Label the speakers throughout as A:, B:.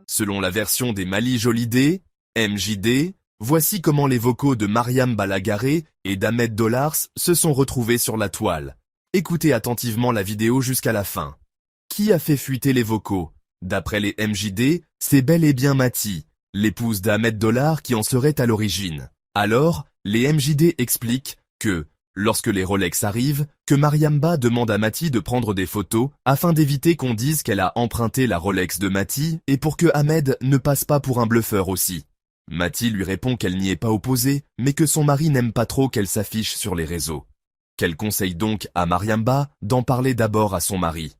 A: Selon la version des Mali Jolidé, MJD, voici comment les vocaux de Mariam Balagaré et d'Ahmed Dollars se sont retrouvés sur la toile. Écoutez attentivement la vidéo jusqu'à la fin. Qui a fait fuiter les vocaux? D'après les MJD, c'est bel et bien Mati, l'épouse d'Ahmed Dollars qui en serait à l'origine. Alors, les MJD expliquent que, lorsque les Rolex arrivent, que Mariamba demande à Mati de prendre des photos afin d'éviter qu'on dise qu'elle a emprunté la Rolex de Mati et pour que Ahmed ne passe pas pour un bluffeur aussi. Mati lui répond qu'elle n'y est pas opposée, mais que son mari n'aime pas trop qu'elle s'affiche sur les réseaux. Qu'elle conseille donc à Mariamba d'en parler d'abord à son mari.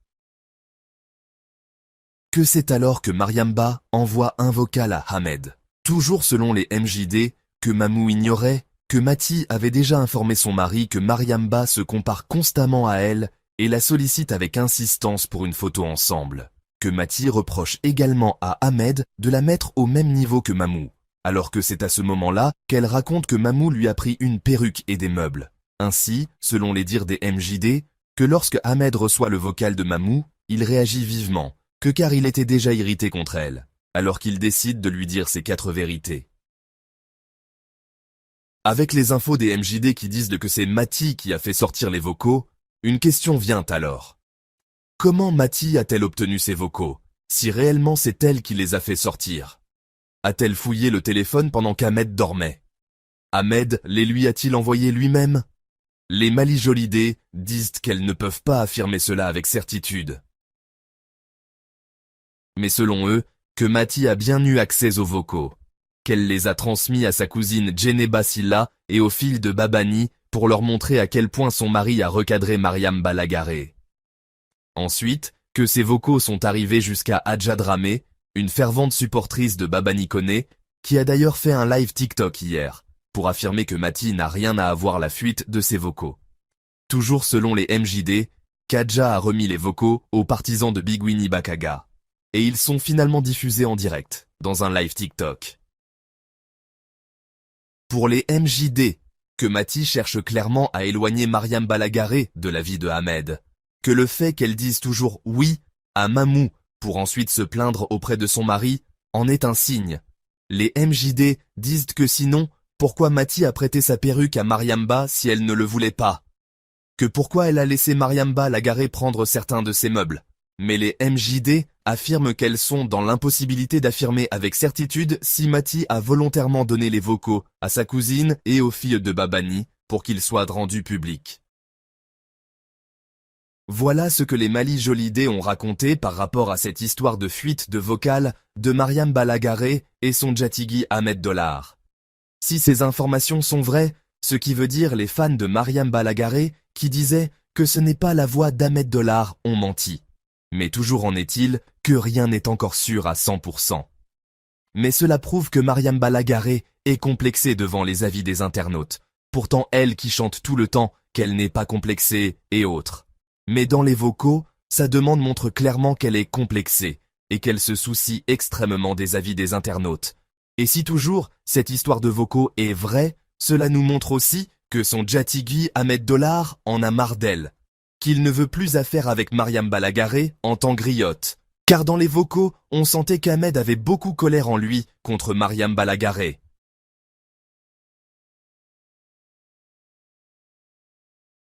A: Que c'est alors que Mariamba envoie un vocal à Ahmed. Toujours selon les MJD, que Mamou ignorait, que Mati avait déjà informé son mari que Mariamba se compare constamment à elle et la sollicite avec insistance pour une photo ensemble. Que Mati reproche également à Ahmed de la mettre au même niveau que Mamou, alors que c'est à ce moment-là qu'elle raconte que Mamou lui a pris une perruque et des meubles. Ainsi, selon les dires des MJD, que lorsque Ahmed reçoit le vocal de Mamou, il réagit vivement, que car il était déjà irrité contre elle, alors qu'il décide de lui dire ses 4 vérités. Avec les infos des MJD qui disent que c'est Mati qui a fait sortir les vocaux, une question vient alors. Comment Mati a-t-elle obtenu ces vocaux, si réellement c'est elle qui les a fait sortir? A-t-elle fouillé le téléphone pendant qu'Ahmed dormait? Ahmed les lui a-t-il envoyés lui-même? Les Mali Jolidé disent qu'elles ne peuvent pas affirmer cela avec certitude. Mais selon eux, que Mati a bien eu accès aux vocaux, qu'elle les a transmis à sa cousine Djeneba Silla et aux filles de Babani pour leur montrer à quel point son mari a recadré Mariam Balagaré. Ensuite, que ces vocaux sont arrivés jusqu'à Hadja Dramé, une fervente supportrice de Babani Koné, qui a d'ailleurs fait un live TikTok hier, pour affirmer que Mati n'a rien à avoir la fuite de ses vocaux. Toujours selon les MJD, Kadja a remis les vocaux aux partisans de Big Winnie Bakaga. Et ils sont finalement diffusés en direct, dans un live TikTok. Pour les MJD, que Mati cherche clairement à éloigner Mariam Balagaré de la vie de Ahmed, que le fait qu'elle dise toujours « oui » à Mamou pour ensuite se plaindre auprès de son mari en est un signe. Les MJD disent que sinon, pourquoi Mati a prêté sa perruque à Mariamba si elle ne le voulait pas? Que pourquoi elle a laissé Mariamba Balagaré prendre certains de ses meubles? Mais les MJD affirment qu'elles sont dans l'impossibilité d'affirmer avec certitude si Mati a volontairement donné les vocaux à sa cousine et aux filles de Babani pour qu'ils soient rendus publics. Voilà ce que les Mali Jolidé ont raconté par rapport à cette histoire de fuite de vocales de Mariam Balagaré et son djatigui Ahmed Dollars. Si ces informations sont vraies, ce qui veut dire les fans de Mariam Balagaré qui disaient que ce n'est pas la voix d'Ahmed Dollars ont menti. Mais toujours en est-il que rien n'est encore sûr à 100%. Mais cela prouve que Mariam Balagaré est complexée devant les avis des internautes, pourtant elle qui chante tout le temps qu'elle n'est pas complexée et autres. Mais dans les vocaux, sa demande montre clairement qu'elle est complexée et qu'elle se soucie extrêmement des avis des internautes. Et si toujours cette histoire de vocaux est vraie, cela nous montre aussi que son djatigui Ahmed Dollars en a marre d'elle, qu'il ne veut plus affaire avec Mariam Balagaré en tant que griotte. Car dans les vocaux, on sentait qu'Ahmed avait beaucoup colère en lui contre Mariam Balagaré.